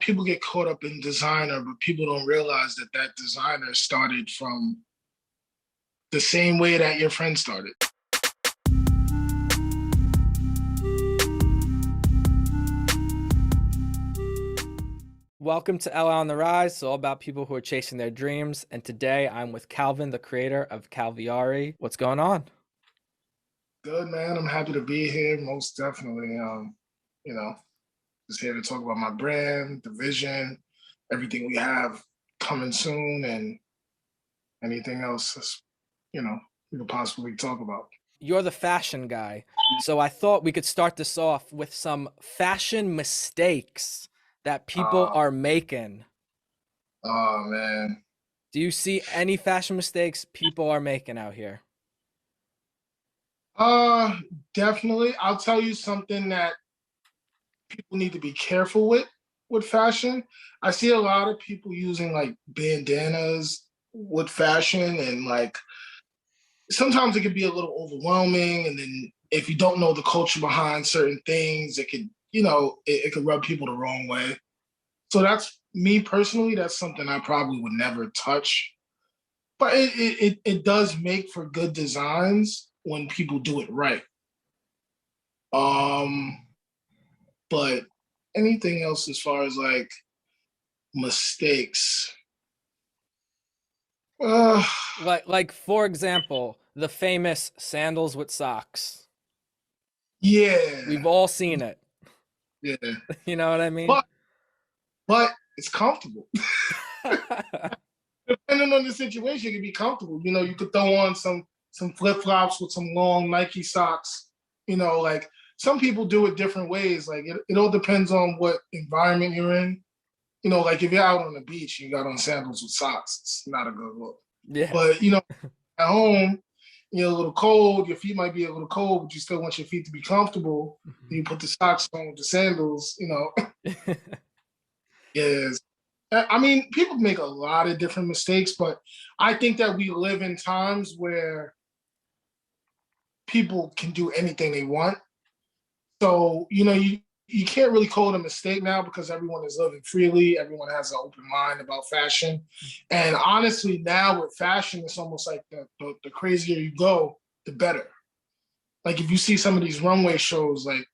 people get caught up in designer, but people don't realize that that designer started from the same way that your friend started. Welcome to LA on the Rise. It's all about people who are chasing their dreams. And today I'm with Calvin, the creator of Kalviari. What's going on? Good, man. I'm happy to be here. Most definitely. You know, just here to talk about my brand, the vision, everything we have coming soon, and anything else that's, we could possibly talk about. You're the fashion guy. So I thought we could start this off with some fashion mistakes that people Uh, are making. oh man. Do you see any fashion mistakes people are making out here? Uh, Definitely. I'll tell you something that people need to be careful with fashion. I see a lot of people using like bandanas with fashion, and like sometimes it could be a little overwhelming, and then if you don't know the culture behind certain things, it could, it could rub people the wrong way. So that's me personally, that's something I probably would never touch. But it does make for good designs when people do it right. Um, but anything else as far as like mistakes? Uh, Like for example, the famous sandals with socks. We've yeah, all seen it. yeah. You know what I mean? But but it's comfortable. Depending on the situation, it can be comfortable. You could throw on some flip flops with some long Nike socks. Like some people do it different ways. Like it all depends on what environment you're in. Like if you're out on the beach, you got on sandals with socks. It's not a good look. Yeah. But at home, you're a little cold. Your feet might be a little cold, but you still want your feet to be comfortable. You put the socks on with the sandals. Yes. I mean, people make a lot of different mistakes, but I think that we live in times where people can do anything they want. So, you can't really call it a mistake now because everyone is living freely. Everyone has an open mind about fashion. And honestly, now with fashion, it's almost like the crazier you go, the better. Like if you see some of these runway shows, like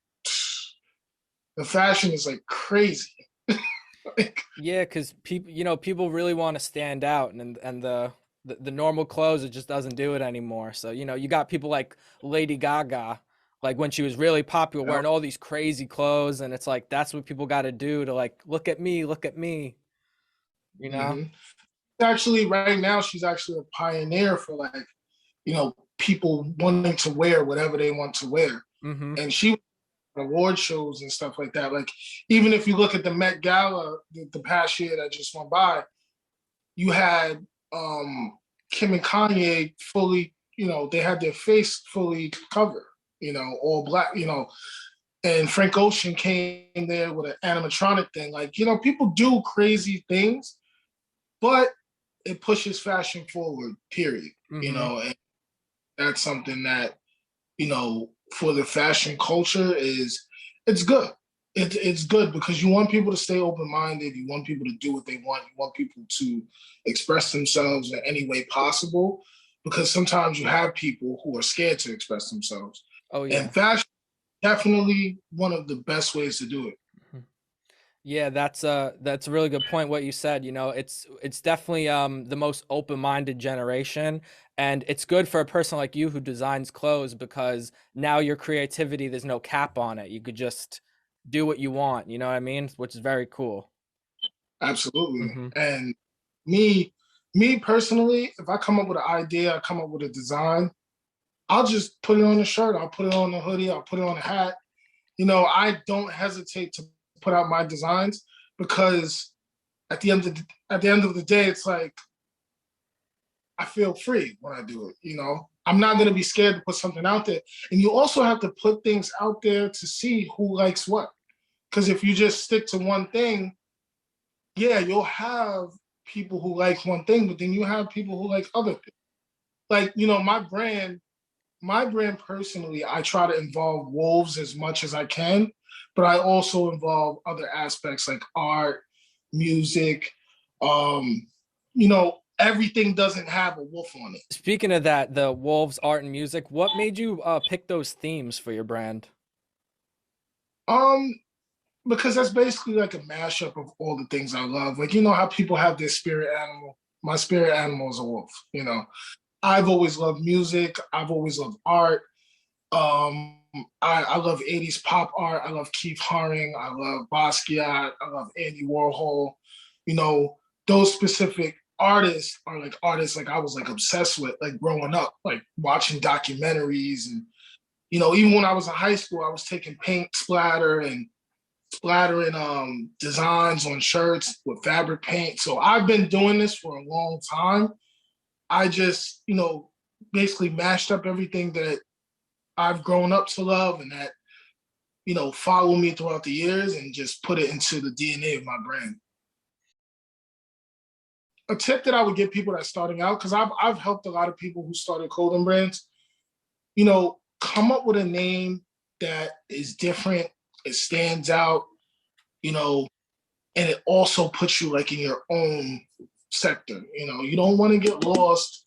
the fashion is like crazy. Like, Yeah, because people really want to stand out, and the normal clothes, it just doesn't do it anymore. So you got people like Lady Gaga, like when she was really popular, wearing all these crazy clothes, and it's like that's what people got to do to like look at me, look at me. You know? mm-hmm. Actually, right now, she's actually a pioneer for like, people wanting to wear whatever they want to wear. Mm-hmm. And she award shows and stuff like that. Like even if you look at the Met Gala, the past year that just went by, you had Kim and Kanye fully, they had their face fully covered, all black, and Frank Ocean came there with an animatronic thing. Like, people do crazy things, but it pushes fashion forward, period. Mm-hmm. And that's something that, for the fashion culture it's good. It's good because you want people to stay open-minded. You want people to do what they want. You want people to express themselves in any way possible because sometimes you have people who are scared to express themselves. Oh yeah. And fashion is definitely one of the best ways to do it. Yeah, that's a really good point what you said. It's definitely the most open-minded generation, and it's good for a person like you who designs clothes because now your creativity, there's no cap on it. You could just do what you want, you know what I mean? Which is very cool. Absolutely. Hmm. And me, me personally, if I come up with an idea, I come up with a design, I'll just put it on a shirt, I'll put it on a hoodie, I'll put it on a hat. I don't hesitate to put out my designs because at the end of the day, it's like I feel free when I do it. I'm not gonna be scared to put something out there. And you also have to put things out there to see who likes what. Because if you just stick to one thing, yeah, you'll have people who like one thing, but then you have people who like other things. Like, my brand personally, I try to involve wolves as much as I can, but I also involve other aspects like art, music. Everything doesn't have a wolf on it. Speaking of that, the wolves, art, and music, what made you pick those themes for your brand? Um, because that's basically like a mashup of all the things I love. Like, how people have their spirit animal. My spirit animal is a wolf. I've always loved music. I've always loved art. I love 80s pop art. I love Keith Haring. I love Basquiat. I love Andy Warhol. You know, those specific artists are like artists like I was like obsessed with, like growing up, like watching documentaries. And, even when I was in high school, I was taking paint splatter and splattering designs on shirts with fabric paint. So I've been doing this for a long time. I just, basically mashed up everything that I've grown up to love and that, follow me throughout the years and just put it into the DNA of my brand. A tip that I would give people that's starting out, because I've helped a lot of people who started clothing brands, come up with a name that is different, it stands out, and it also puts you like in your own sector. You don't want to get lost.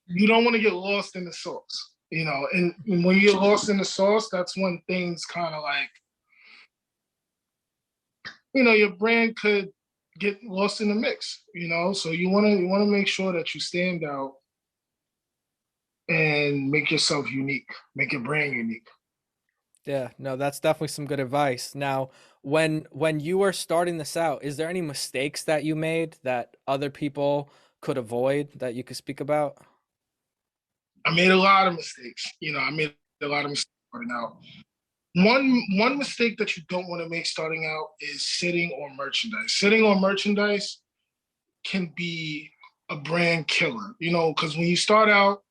You don't want to get lost in the sauce, and when you get lost in the sauce, that's when things kind of like, your brand could get lost in the mix, so you want to make sure that you stand out and make yourself unique, make your brand unique. Yeah, no, that's definitely some good advice. Now, when you were starting this out, is there any mistakes that you made that other people could avoid that you could speak about? I made a lot of mistakes. I made a lot of mistakes starting out. One mistake that you don't want to make starting out is sitting on merchandise. Sitting on merchandise can be a brand killer, because when you start out,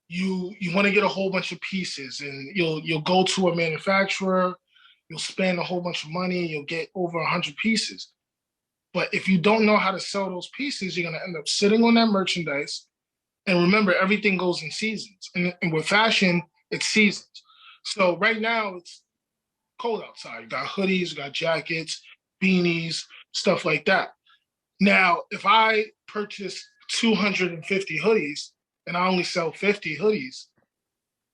you want to get a whole bunch of pieces, and you'll go to a manufacturer, you'll spend a whole bunch of money, you'll get over 100 pieces. But if you don't know how to sell those pieces, you're going to end up sitting on that merchandise. And remember, everything goes in seasons. And with fashion, it's seasons. So right now, it's cold outside. You got hoodies, you got jackets, beanies, stuff like that. Now, if I purchase 250 hoodies and I only sell 50 hoodies,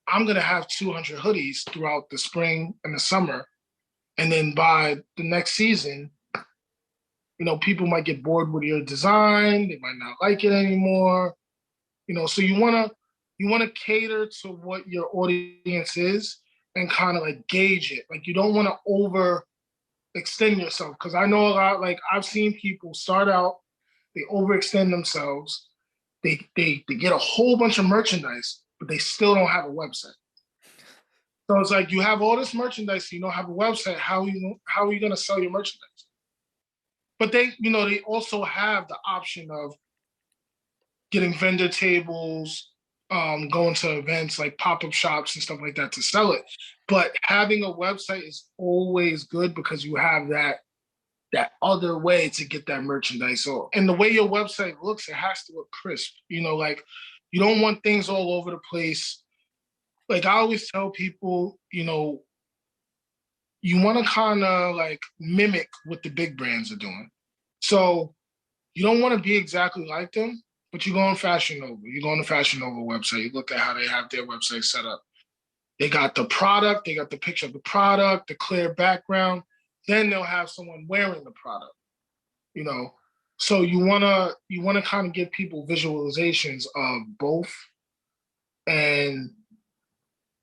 I'm going to have 200 hoodies throughout the spring and the summer. And then by the next season, people might get bored with your design. They might not like it anymore. So you want to cater to what your audience is and kind of like gauge it. Like, you don't want to overextend yourself, because I know a lot. Like, I've seen people start out, they overextend themselves, they get a whole bunch of merchandise, but they still don't have a website. So it's like, you have all this merchandise, you don't have a website. How are you going to sell your merchandise? But they also have the option of getting vendor tables, going to events like pop-up shops and stuff like that to sell it. But having a website is always good, because you have that other way to get that merchandise. So, and the way your website looks, it has to look crisp. Like, you don't want things all over the place. Like, I always tell people, you want to kind of like mimic what the big brands are doing. So you don't want to be exactly like them, but you go on Fashion Nova. You go on the Fashion Nova website. You look at how they have their website set up. They got the product. They got the picture of the product, the clear background. Then they'll have someone wearing the product. So you wanna kind of give people visualizations of both, and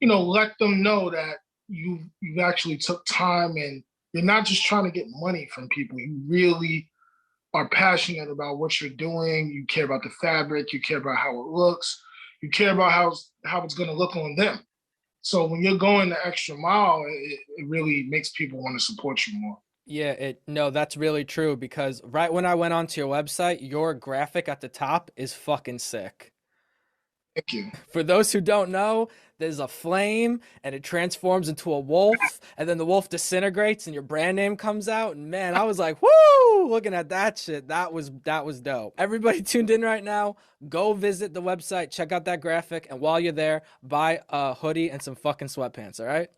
let them know that you actually took time, and you're not just trying to get money from people. You really are passionate about what you're doing. You care about the fabric. You care about how it looks. You care about how it's going to look on them. So when you're going the extra mile, it really makes people want to support you more. Yeah, no, that's really true because right when I went onto your website, your graphic at the top is fucking sick. Thank you. For those who don't know, there's a flame and it transforms into a wolf, and then the wolf disintegrates and your brand name comes out. And man, I was like, whoo, looking at that shit. That was dope. Everybody tuned in right now, go visit the website, check out that graphic, and while you're there, buy a hoodie and some fucking sweatpants, all right?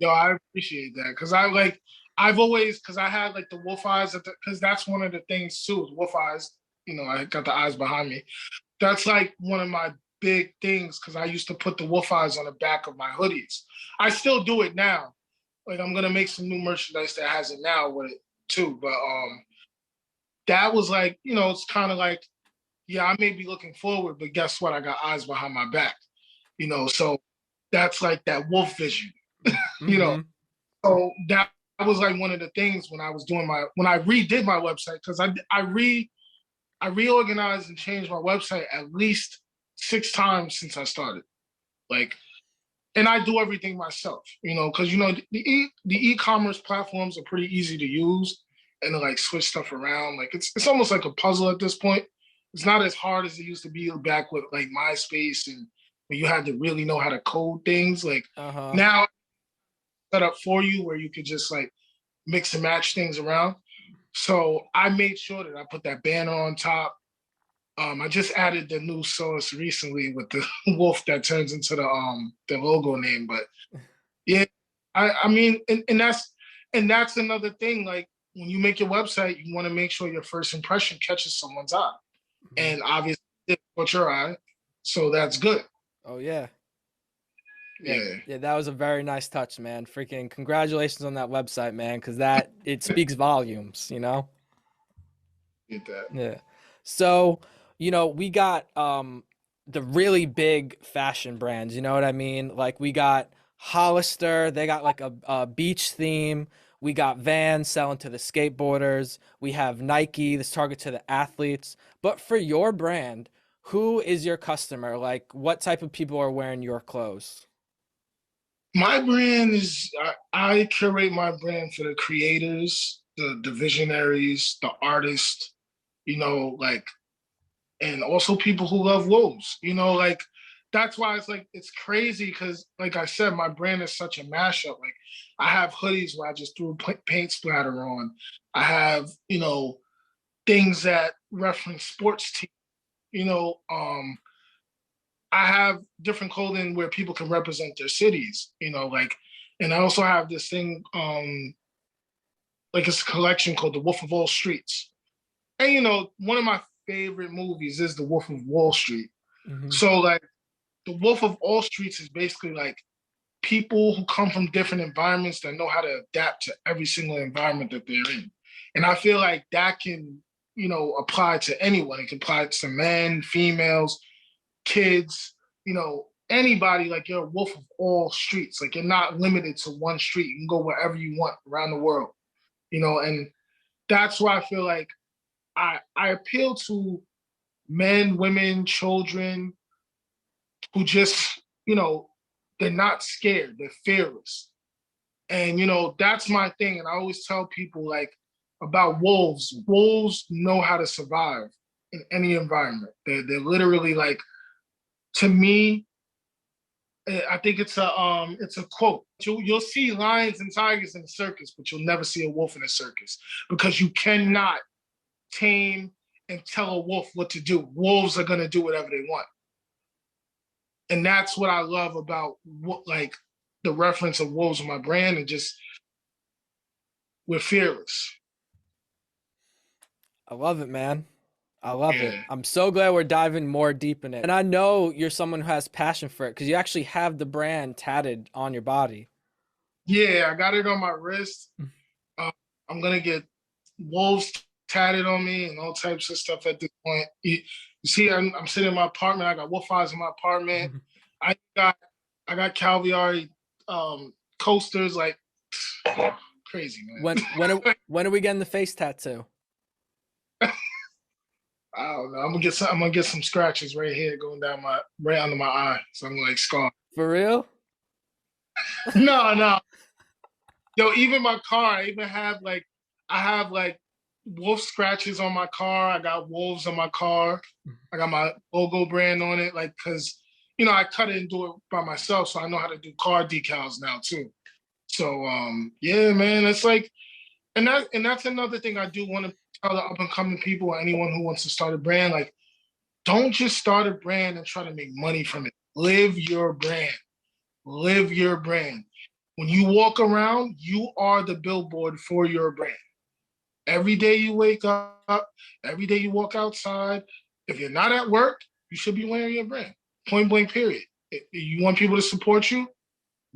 Yo, I appreciate that because I've always because I had like the wolf eyes because that's one of the things too. Wolf eyes, I got the eyes behind me. That's like one of my big things because I used to put the wolf eyes on the back of my hoodies. I still do it now. Like I'm gonna make some new merchandise that has it now with it too. But that was like, it's kind of like, yeah, I may be looking forward, but guess what? I got eyes behind my back, so that's like that wolf vision, you know. Mm-hmm. So that was like one of the things when I was doing when I redid my website because I reorganized and changed my website at least 6 times since I started. Like, and I do everything myself, because the e-commerce platforms are pretty easy to use and to like switch stuff around. Like it's almost like a puzzle at this point. It's not as hard as it used to be back with like MySpace and when you had to really know how to code things. Like Uh-huh. now set up for you where you could just like mix and match things around. So I made sure that I put that banner on top. I just added the new source recently with the wolf that turns into the logo name. But yeah, I mean, and that's another thing. Like when you make your website, you want to make sure your first impression catches someone's eye, Mm-hmm. and obviously it caught your eye, so that's good. Oh yeah. Yeah, Yeah, yeah, that was a very nice touch, man. Freaking congratulations on that website, man, because that it speaks volumes, you know? get that. Yeah. So, we got the really big fashion brands, you know what I mean? Like we got Hollister, they got like a beach theme. We got Vans selling to the skateboarders. We have Nike, this target to the athletes. But for your brand, who is your customer? Like what type of people are wearing your clothes? My brand is I curate my brand for the creators, the visionaries, the artists, like and also people who love wolves. Like that's why it's like it's crazy because, like I said, my brand is such a mashup. Like I have hoodies where I just threw paint splatter on. I have things that reference sports teams. You know, I have different clothing where people can represent their cities. Like, and I also have this thing, like it's a collection called The Wolf of All Streets. And one of my favorite movies is The Wolf of Wall Street. Hmm. So like the Wolf of All Streets is basically like people who come from different environments that know how to adapt to every single environment that they're in. And I feel like that can, apply to anyone. It can apply to men, females, kids, anybody. Like you're a wolf of all streets. Like you're not limited to one street. You can go wherever you want around the world, and that's why I feel like I appeal to men, women, children who just, they're not scared. They're fearless. And, that's my thing. And I always tell people like about wolves. Wolves know how to survive in any environment. They're literally like, to me, I think it's a quote. You'll see lions and tigers in a circus, but you'll never see a wolf in a circus because you cannot tame and tell a wolf what to do. Wolves are gonna do whatever they want. And that's what I love about what like the reference of wolves in my brand and just we're fearless. I love it, man. I love it. Yeah. I'm so glad we're diving more deep in it. And I know you're someone who has passion for it because you actually have the brand tatted on your body. Yeah, I got it on my wrist. Uh, I'm gonna get wolves tatted on me and all types of stuff at this point. You see, I'm sitting in my apartment. I got wolf eyes in my apartment. I got I got Kalviari coasters, like crazy, When man. when are, when are we getting the face tattoo? I don't know. I'm gonna get some scratches right here going down my right under my eye. So I'm like scarred. For real? No, no. Yo, even my car, I have like wolf scratches on my car. I got wolves on my car. I got my logo brand on it, like because I cut it and do it by myself, so I know how to do car decals now too. So yeah, man, it's like, and that's another thing I do want to tell the up and coming people or anyone who wants to start a brand, like don't just start a brand and try to make money from it. Live your brand. Live your brand. When you walk around, you are the billboard for your brand. Every day you wake up, every day you walk outside, if you're not at work, you should be wearing your brand. Point blank, period. If you want people to support you,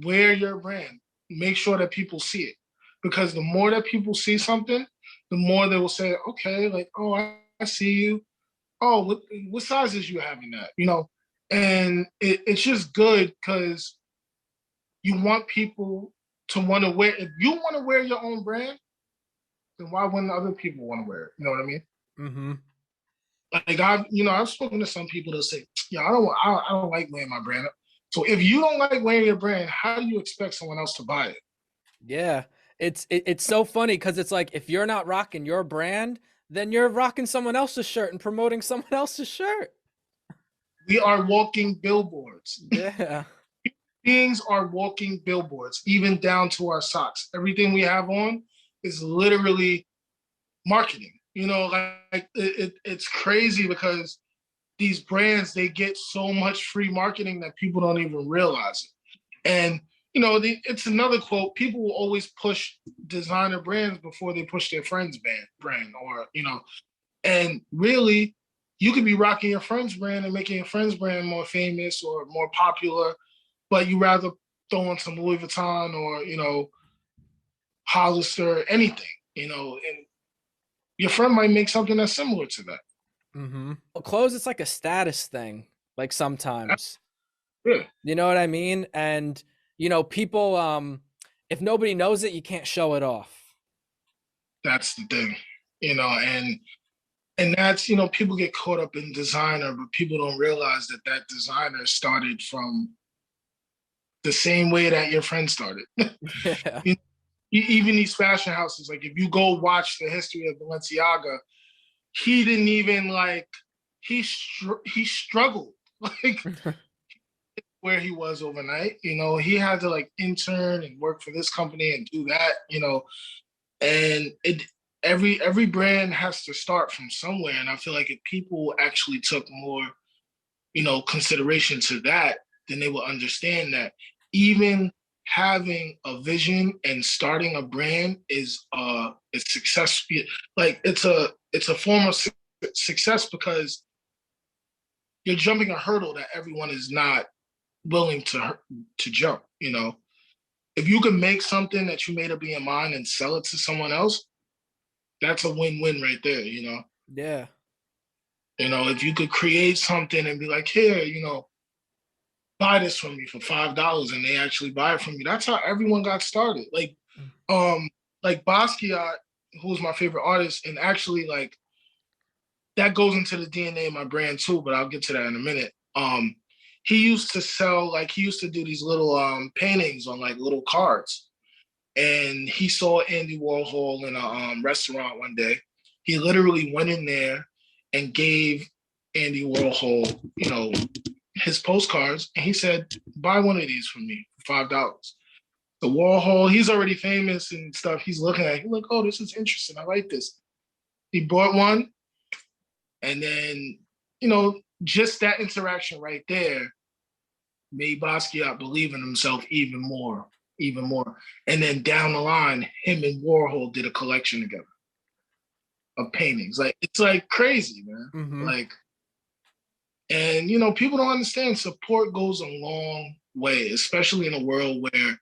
wear your brand. Make sure that people see it. Because the more that people see something, the more they will say, okay, like, oh, I see you. Oh, what sizes you having that? And it's just good because you want people to want to wear. If you want to wear your own brand, then why wouldn't other people want to wear it? You know what I mean? Mm-hmm. Like I've spoken to some people that say, "Yeah, I don't like wearing my brand." So if you don't like wearing your brand, how do you expect someone else to buy it? Yeah. It's so funny because it's like if you're not rocking your brand, then you're rocking someone else's shirt and promoting someone else's shirt. We are walking billboards. Yeah. Beings are walking billboards, even down to our socks. Everything we have on is literally marketing. It's crazy because these brands, they get so much free marketing that people don't even realize it. And it's another quote: people will always push designer brands before they push their friend's brand, and really, you could be rocking your friend's brand and making your friend's brand more famous or more popular, but you rather throw in some Louis Vuitton or Hollister, anything, and your friend might make something that's similar to that. Mm-hmm. Well, clothes, it's like a status thing, like sometimes. Yeah, You know what I mean? And people, if nobody knows it, you can't show it off. that's the thing, and that's people get caught up in designer, but people don't realize that designer started from the same way that your friend started. Yeah. Even these fashion houses, like if you go watch the history of Balenciaga, he didn't even like he struggled like where he was overnight. He had to like intern and work for this company and do that. And every brand has to start from somewhere. And I feel like if people actually took more consideration to that, then they will understand that even having a vision and starting a brand is it's success. Like it's a form of success because you're jumping a hurdle that everyone is not willing to jump. If you can make something that you made up in your mind and sell it to someone else, that's a win-win right there. Yeah. If you could create something and be like, here, buy this from me for $5, and they actually buy it from you. That's how everyone got started. Like Basquiat, who was my favorite artist, and actually like that goes into the DNA of my brand too, but I'll get to that in a minute. He used to sell, like he used to do these little paintings on like little cards. And he saw Andy Warhol in a restaurant one day. He literally went in there and gave Andy Warhol, his postcards, and he said, "Buy one of these from me for $5." The Warhol, he's already famous and stuff. He's looking at it. He's like, "Oh, this is interesting. I like this." He bought one, and then, just that interaction right there made Basquiat believe in himself even more, even more. And then down the line, him and Warhol did a collection together of paintings. Like it's like crazy, man. Mm-hmm. Like, and people don't understand support goes a long way, especially in a world where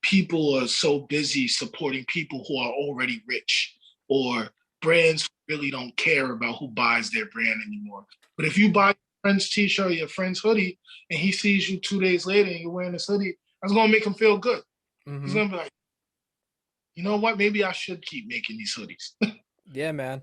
people are so busy supporting people who are already rich or brands who really don't care about who buys their brand anymore. But if you buy your friend's t-shirt or your friend's hoodie and he sees you 2 days later and you're wearing this hoodie, that's gonna make him feel good. He's Mm-hmm. gonna be like, you know what? Maybe I should keep making these hoodies. Yeah, man.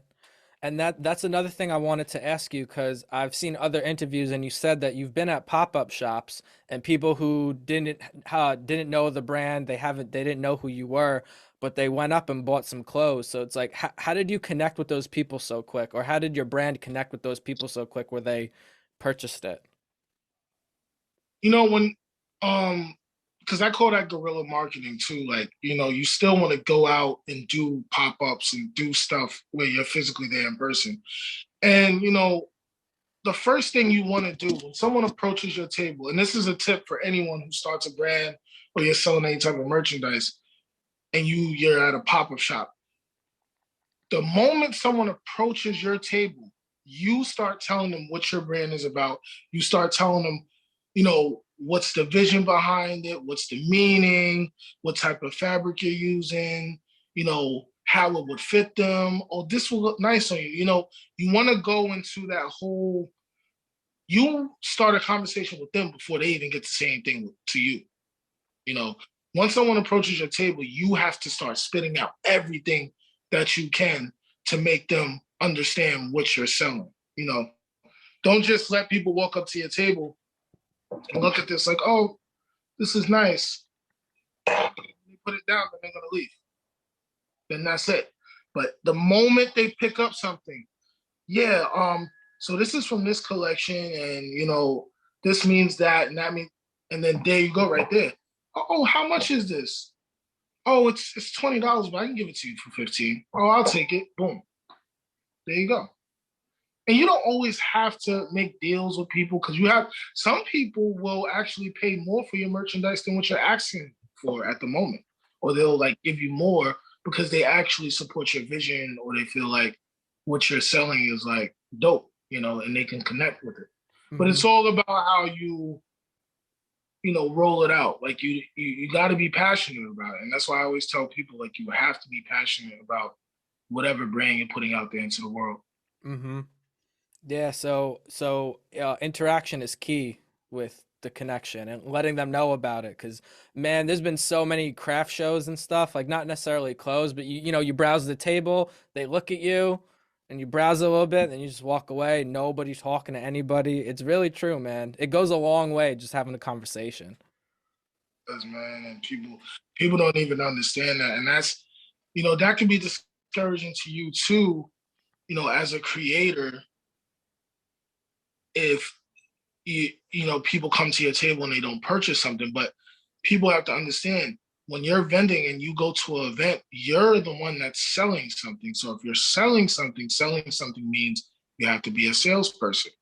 And that's another thing I wanted to ask you because I've seen other interviews and you said that you've been at pop-up shops and people who didn't know the brand, they didn't know who you were, but they went up and bought some clothes. So it's like, how did you connect with those people so quick, or how did your brand connect with those people so quick where they purchased it? When because I call that guerrilla marketing too. Like, you still want to go out and do pop-ups and do stuff where you're physically there in person. And the first thing you want to do when someone approaches your table, and this is a tip for anyone who starts a brand or you're selling any type of merchandise, and you're at a pop-up shop, the moment someone approaches your table, you start telling them what your brand is about. You start telling them, what's the vision behind it, what's the meaning, what type of fabric you're using, how it would fit them. Oh, this will look nice on you. You want to go into that whole, you start a conversation with them before they even get to say anything to you. You know, Once someone approaches your table, you have to start spitting out everything that you can to make them understand what you're selling. Don't just let people walk up to your table and look at this like, oh, this is nice. They put it down, then they're gonna leave. Then that's it. But the moment they pick up something, yeah, so this is from this collection, and this means that, and that means, and then there you go, right there. Oh, how much is this? Oh, it's $20, but I can give it to you for 15. Oh, I'll take it. Boom. There you go. And you don't always have to make deals with people, because you have some people will actually pay more for your merchandise than what you're asking for at the moment, or they'll like give you more because they actually support your vision, or they feel like what you're selling is like dope, and they can connect with it. But it's all about how you roll it out. Like you got to be passionate about it, and that's why I always tell people, like, you have to be passionate about whatever brand you're putting out there into the world. Mm-hmm. Yeah, so interaction is key with the connection and letting them know about it. Because man, there's been so many craft shows and stuff, like not necessarily clothes, but you browse the table, they look at you, and you browse a little bit, and you just walk away. Nobody's talking to anybody. It's really true, man. It goes a long way just having a conversation. Does, man, and people don't even understand that, and that can be discouraging to you too. As a creator, if people come to your table and they don't purchase something. But people have to understand, when you're vending and you go to an event, you're the one that's selling something. So if you're selling something means you have to be a salesperson.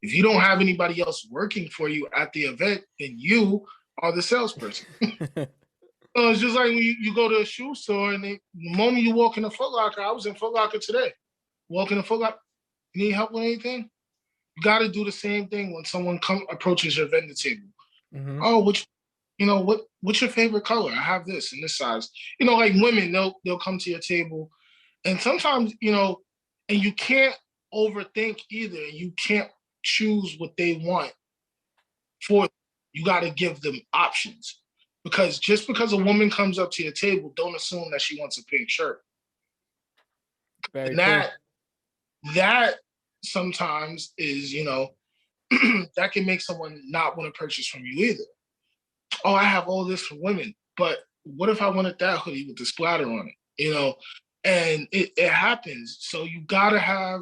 If you don't have anybody else working for you at the event, then you are the salesperson. So it's just like when you go to a shoe store, and the moment you walk in a Foot Locker, I was in Foot Locker today. Walk in a Foot Locker, you need help with anything? You got to do the same thing when someone approaches your vendor table. Mm-hmm. Oh, what's your favorite color? I have this in this size. Like women, they'll come to your table, and sometimes and you can't overthink either. You can't choose what they want for. You got to give them options, because just because a woman comes up to your table, don't assume that she wants a pink shirt. Very And true. that sometimes is that can make someone not want to purchase from you either. Oh, I have all this for women, but what if I wanted that hoodie with the splatter on it? And it happens. So you gotta have.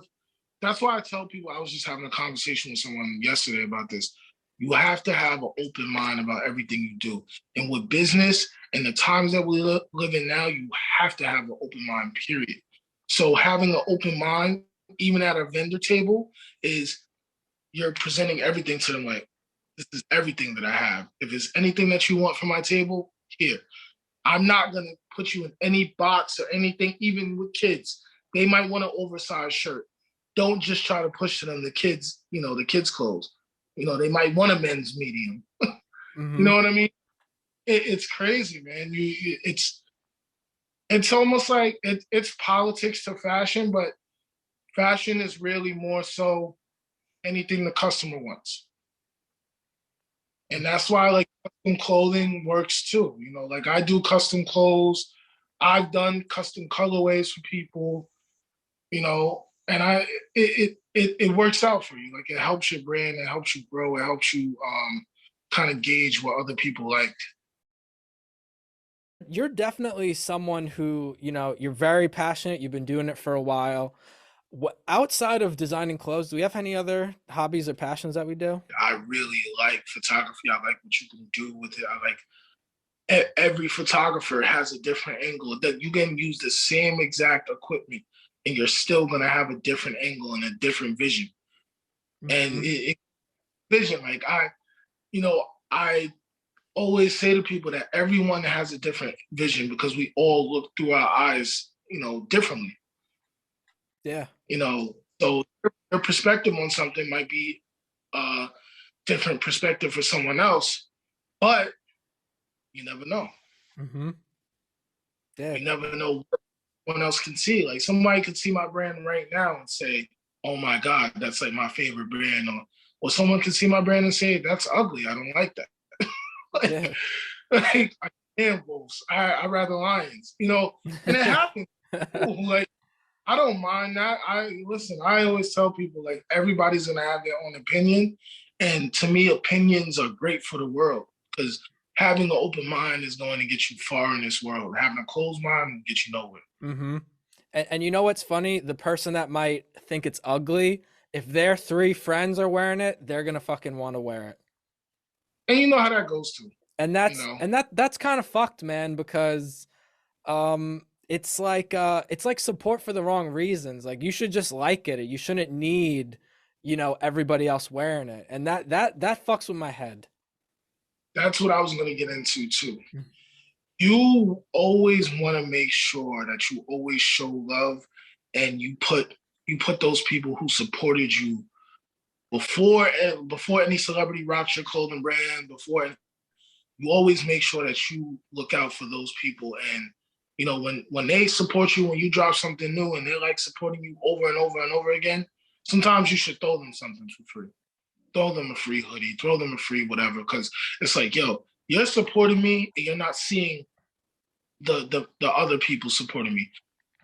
That's why I tell people. I was just having a conversation with someone yesterday about this. You have to have an open mind about everything you do, and with business and the times that we live in now, you have to have an open mind. Period. So having an open mind, even at a vendor table, is you're presenting everything to them like, this is everything that I have. If it's anything that you want from my table, here. I'm not going to put you in any box or anything, even with kids. They might want an oversized shirt. Don't just try to push to them the kids' clothes. They might want a men's medium. You Mm-hmm. know what I mean? It's crazy, man. It's almost like it's politics to fashion, but fashion is really more so anything the customer wants. And that's why like custom clothing works too. Like I do custom clothes. I've done custom colorways for people, and it works out for you. Like it helps your brand, it helps you grow, it helps you kind of gauge what other people like. You're definitely someone who, you're very passionate. You've been doing it for a while. What outside of designing clothes, do we have any other hobbies or passions that we do? I really like photography. I like what you can do with it. I like every photographer has a different angle that you can use the same exact equipment and you're still going to have a different angle and a different vision. And Mm-hmm. vision, like you know, I always say to people that everyone has a different vision because we all look through our eyes, differently. Yeah. So your perspective on something might be a different perspective for someone else, but you never know. Mm-hmm. Yeah. You never know what someone else can see. Like somebody could see my brand right now and say, "Oh my God, that's like my favorite brand," or someone could see my brand and say, "That's ugly. I don't like that." like, Yeah. like I can't wolves. I rather lions. And it happens. Ooh, like I don't mind that. I always tell people like everybody's gonna have their own opinion. And to me, opinions are great for the world because having an open mind is going to get you far in this world. Having a closed mind will get you nowhere. Mm-hmm. And you know what's funny? The person that might think it's ugly, if their three friends are wearing it, they're gonna fucking want to wear it. And you know how that goes too, And you that's know. and that's kind of fucked, man, because it's like support for the wrong reasons. Like you should just like it. You shouldn't need, everybody else wearing it. And that fucks with my head. That's what I was gonna get into too. You always want to make sure that you always show love and you put those people who supported you before any celebrity rocks your clothing brand, before you always make sure that you look out for those people. And when they support you, when you drop something new and they're like supporting you over and over and over again, sometimes you should throw them something for free. Throw them a free hoodie, throw them a free whatever, because it's like, yo, you're supporting me and you're not seeing the other people supporting me.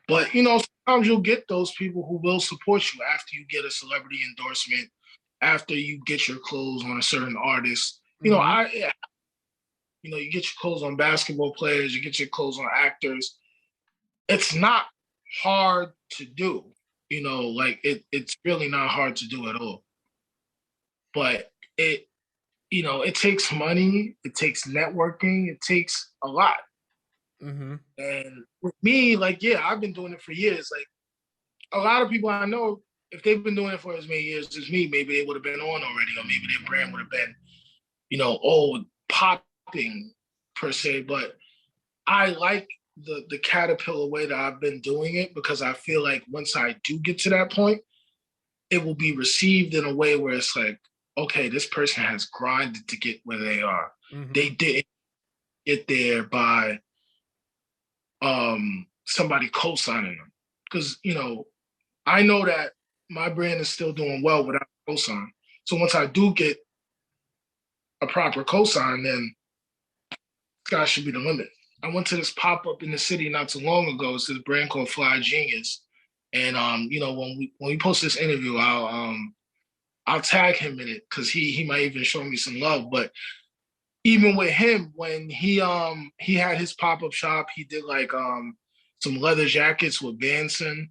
But sometimes you'll get those people who will support you after you get a celebrity endorsement, after you get your clothes on a certain artist. Mm-hmm. You get your clothes on basketball players, you get your clothes on actors. It's not hard to do. Like it's really not hard to do at all. But it takes money, it takes networking, it takes a lot. Mm-hmm. And with me, like, yeah, I've been doing it for years. Like a lot of people I know, if they've been doing it for as many years as me, maybe they would have been on already, or maybe their brand would have been, old popping per se. But I like the caterpillar way that I've been doing it because I feel like once I do get to that point, it will be received in a way where it's like, okay, this person has grinded to get where they are. Mm-hmm. They didn't get there by somebody co-signing them. Because, I know that my brand is still doing well without cosign. So once I do get a proper cosign, then sky should be the limit. I went to this pop up in the city not too long ago. It's this brand called Fly Genius, and when we post this interview, I'll tag him in it because he might even show me some love. But even with him, when he had his pop up shop, he did like some leather jackets with Vanson,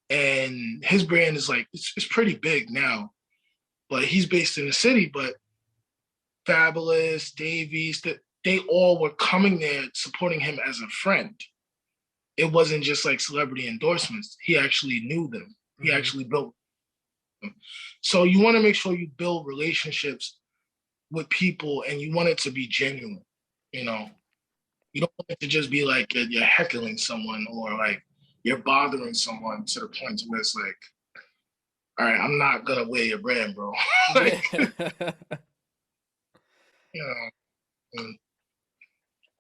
and his brand is like it's pretty big now. But he's based in the city. But Fabulous, Davies, that they all were coming there supporting him as a friend. It wasn't just like celebrity endorsements. He actually knew them. He Mm-hmm. actually built them. So you want to make sure you build relationships with people and you want it to be genuine. You know, you don't want it to just be like you're heckling someone or like you're bothering someone to the point where it's like, all right, I'm not gonna wear your brand, bro. Yeah. like, you know,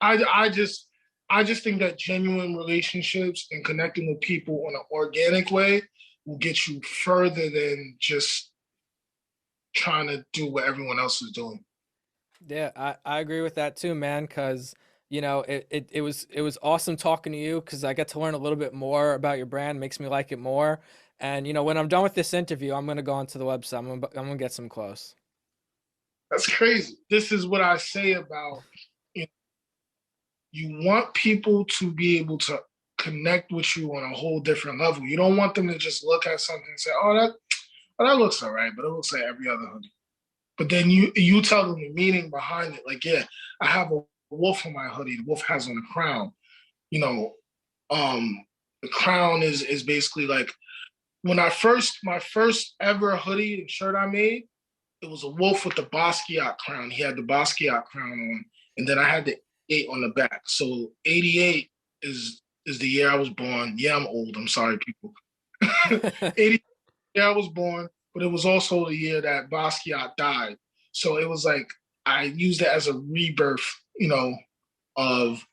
I just think that genuine relationships and connecting with people in an organic way will get you further than just trying to do what everyone else is doing. Yeah, I agree with that too, man, because it was awesome talking to you because I get to learn a little bit more about your brand, makes me like it more. And when I'm done with this interview, I'm gonna go onto the website. I'm gonna get some clothes. That's crazy. This is what I say about you, know, you want people to be able to connect with you on a whole different level. You don't want them to just look at something and say, "Oh, that looks all right," but it looks like every other hoodie. But then you tell them the meaning behind it. Like, yeah, I have a wolf on my hoodie. The wolf has on a crown. You know, the crown is basically like when my first ever hoodie and shirt I made. it was a wolf with the Basquiat crown. He had the Basquiat crown on, and then I had the 8 on the back. So 88 is the year I was born. Yeah, I'm old. I'm sorry, people. 80 year I was born, but it was also the year that Basquiat died. So it was like I used it as a rebirth, of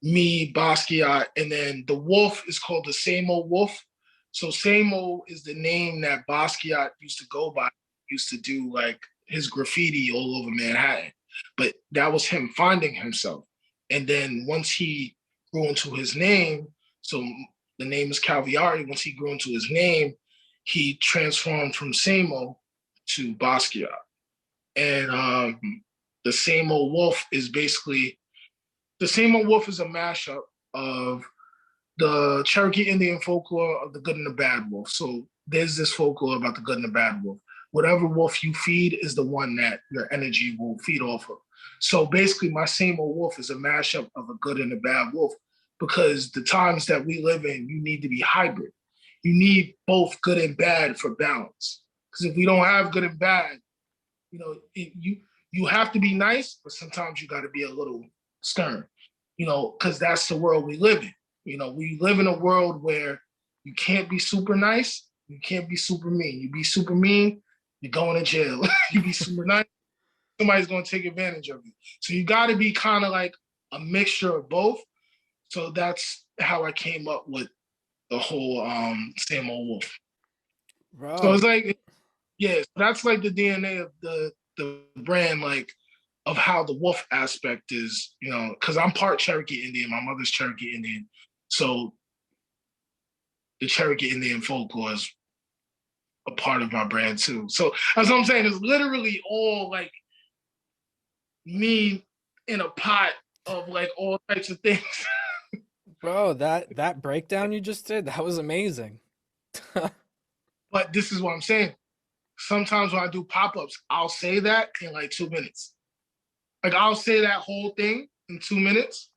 me, Basquiat, and then the wolf is called the Same Old Wolf. So Same Old is the name that Basquiat used to go by. He used to do like his graffiti all over Manhattan, but that was him finding himself. And then once he grew into his name, so the name is Kalviari. Once he grew into his name, he transformed from Same Old to Basquiat. And the Same Old Wolf is basically the Same Old Wolf is a mashup of the Cherokee Indian folklore of the good and the bad wolf. So there's this folklore about the good and the bad wolf. Whatever wolf you feed is the one that your energy will feed off of. So basically, my Same Old Wolf is a mashup of a good and a bad wolf because the times that we live in, you need to be hybrid. You need both good and bad for balance. Because if we don't have good and bad, you have to be nice, but sometimes you got to be a little stern, because that's the world we live in. We live in a world where you can't be super nice, you can't be super mean. You be super mean, you're going to jail. You be super nice, somebody's going to take advantage of you. So you got to be kind of like a mixture of both. So that's how I came up with the whole Same Old Wolf. So Bro. it's like, yeah, that's like the DNA of the brand, like of how the wolf aspect is, because I'm part Cherokee Indian. My mother's Cherokee Indian. So the Cherokee Indian folklore is a part of my brand too. So that's what I'm saying. It's literally all like me in a pot of like all types of things. Bro, that breakdown you just did, that was amazing. But this is what I'm saying. Sometimes when I do pop-ups, I'll say that in like 2 minutes. Like I'll say that whole thing in 2 minutes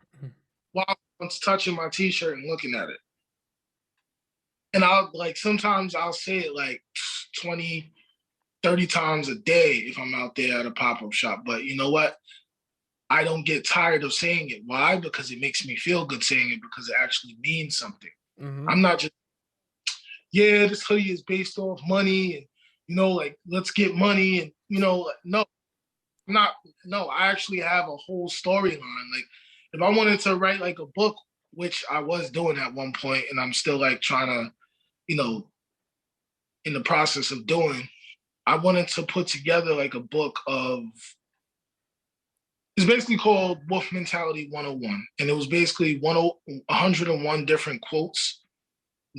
while I'm touching my t-shirt and looking at it. And I'll like sometimes I'll say it like 20, 30 times a day if I'm out there at a pop-up shop. But you know what? I don't get tired of saying it. Why? Because it makes me feel good saying it because it actually means something. Mm-hmm. I'm not just, yeah, this hoodie is based off money and, like, let's get money. And, no, not, no, I actually have a whole storyline. Like, if I wanted to write like a book, which I was doing at one point, and I'm still like trying to, in the process of doing, I wanted to put together like a book of, it's basically called Wolf Mentality 101. And it was basically 101 different quotes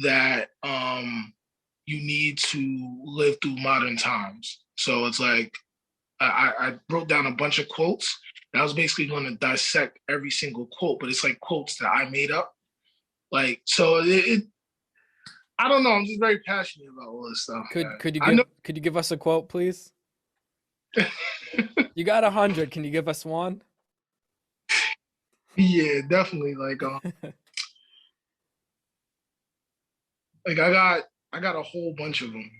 that you need to live through modern times. So it's like, I wrote down a bunch of quotes and I was basically going to dissect every single quote, but it's like quotes that I made up. Like, so I don't know. I'm just very passionate about all this stuff. Could you give us a quote, please? You got 100. Can you give us one? Yeah, definitely. Like like I got a whole bunch of them.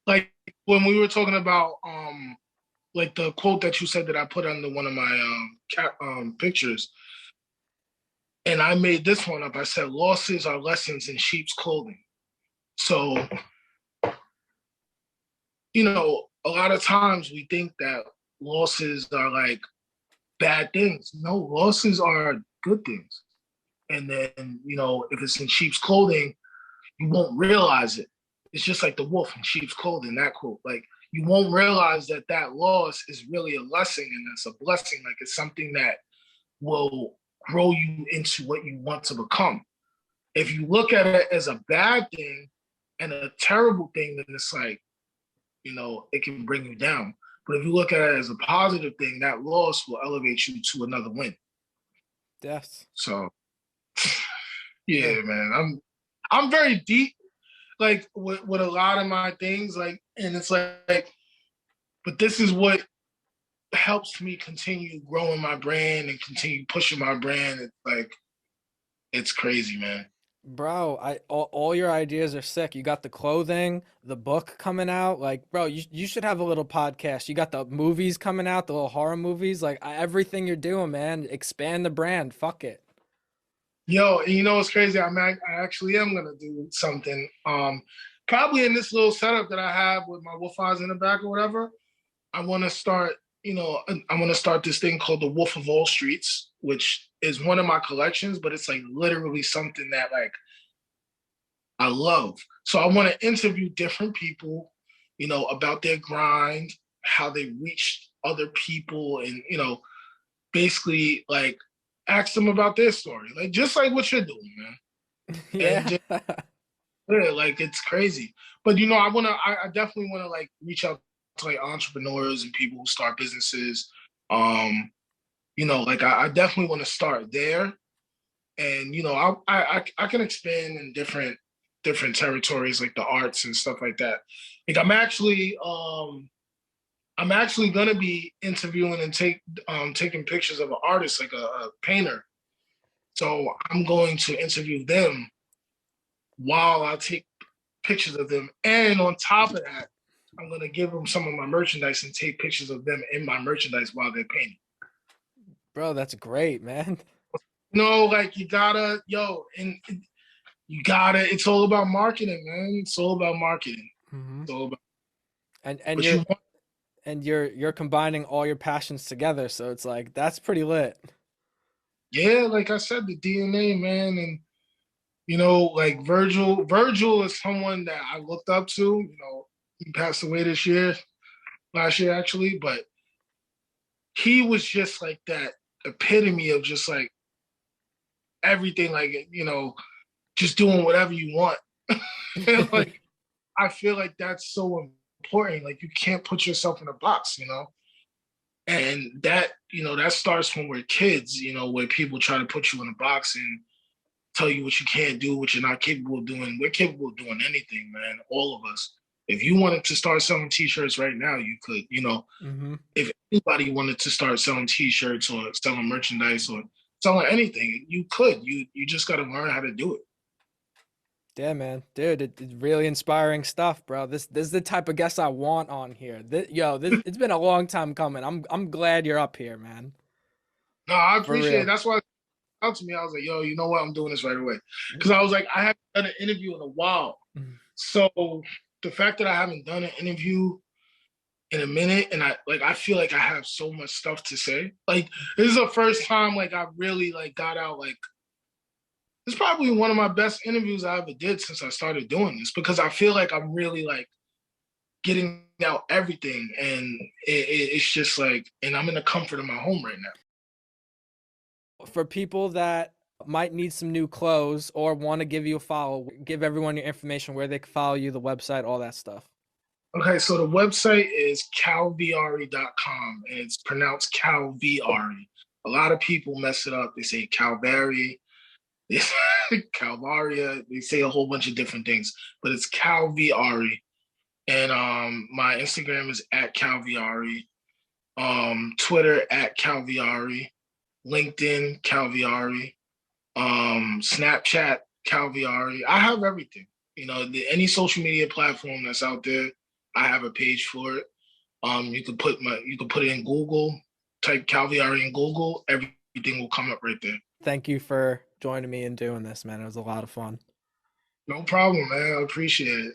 Like when we were talking about like the quote that you said that I put under one of my pictures, and I made this one up. I said losses are lessons in sheep's clothing. So a lot of times we think that losses are like bad things. No, losses are good things. And then, if it's in sheep's clothing, you won't realize it. It's just like the wolf in sheep's clothing, that quote. Like, you won't realize that that loss is really a lesson and it's a blessing. Like, it's something that will grow you into what you want to become. If you look at it as a bad thing and a terrible thing, then it's like, it can bring you down. But if you look at it as a positive thing, that loss will elevate you to another win. Yes. So, yeah, man, I'm very deep, like with a lot of my things, like, and it's like, but this is what helps me continue growing my brand and continue pushing my brand. It's like, it's crazy, man. Bro, all your ideas are sick. You got the clothing, the book coming out. Like, bro, you should have a little podcast. You got the movies coming out, the little horror movies. Like, everything you're doing, man. Expand the brand. Fuck it. Yo, and you know what's crazy? I actually am gonna do something. Probably in this little setup that I have with my wolf eyes in the back or whatever. I want to start. I want to start this thing called the Wolf of All Streets, which is one of my collections, but it's like literally something that like I love. So I want to interview different people, about their grind, how they reached other people, and basically like ask them about their story, like just like what you're doing, man. And Yeah. just, yeah, like it's crazy. But I definitely wanna like reach out to like entrepreneurs and people who start businesses. Um, like I definitely want to start there, and I can expand in different territories like the arts and stuff like that. Like I'm actually gonna be interviewing and taking pictures of an artist like a painter. So I'm going to interview them while I take pictures of them, and on top of that, I'm gonna give them some of my merchandise and take pictures of them in my merchandise while they're painting. Bro, that's great, man. Like you gotta, yo, and you gotta. It's all about marketing, man. It's all about marketing. Hmm. It's all about. And But you want, you're combining all your passions together, so it's like that's pretty lit. yeah, like I said, the DNA, man, and like Virgil is someone that I looked up to. He passed away last year actually, but he was just like that epitome of just like everything, like just doing whatever you want. And like I feel like that's so important. Like you can't put yourself in a box. And that starts when we're kids, where people try to put you in a box and tell you what you can't do, what you're not capable of doing. We're capable of doing anything, man. All of us. If you wanted to start selling t-shirts right now, you could. Hmm. If anybody wanted to start selling t-shirts or selling merchandise or selling anything, you could. You just got to learn how to do it. Yeah, man, dude, it's really inspiring stuff, bro. This is the type of guest I want on here. It's been a long time coming. I'm glad you're up here, man. No, I For appreciate it. real. That's why out to me. I was like, yo, you know what? I'm doing this right away. Because I was like, I haven't done an interview in a while. So the fact that I haven't done an interview in a minute, and I feel like I have so much stuff to say. Like this is the first time like I really like got out like it's probably one of my best interviews I ever did since I started doing this because I feel like I'm really like getting out everything, and it's just like, and I'm in the comfort of my home right now. For people that might need some new clothes or want to give you a follow, give everyone your information, where they can follow you, the website, all that stuff. Okay, so the website is calviari.com and it's pronounced Calviari. A lot of people mess it up. They say Kalviari, they say Calvaria, they say a whole bunch of different things, but it's Calviari. And my Instagram is at Calviari, Twitter at Calviari, LinkedIn Calviari, Snapchat Calviari. I have everything. Any social media platform that's out there, I have a page for it. You could put it in Google, type Calviari in Google, everything will come up right there. Thank you for joining me and doing this, man. It was a lot of fun. No problem, man. I appreciate it.